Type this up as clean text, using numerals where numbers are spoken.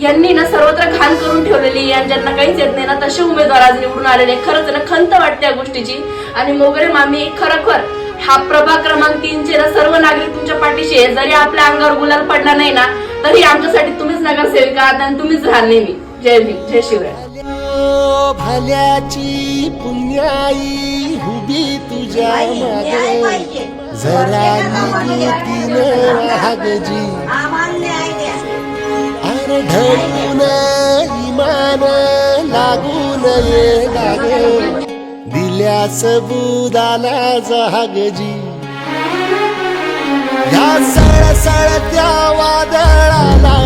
यांनी ना सर्वत्र घाण करून ठेवलेली, ज्यांना काहीच येत नाही ना तसे उमेदवार आज निवडून आलेले. खरंच ना खंत वाटते या गोष्टीची. आणि मोगरे मामी खरोखर हा प्रभाग क्रमांक 3 चे ना सर्व नागरिक तुमच्या पाठीशी आहे. जरी आपल्या अंगावर गुलाल पडला नाही ना तरी आमच्यासाठी तुम्हीच नगरसेविका आहात आणि तुम्हीच राहा नेहमी. जय भीम, जय शिवराय. भल्याची पुण्याई उभी तुझ्या मागे, जरा नीतीन वागजी. अरे ढळून इमान लागून ये गागे, दिल्या सबुदाला जहागजी. या सळसळत्या वादळाला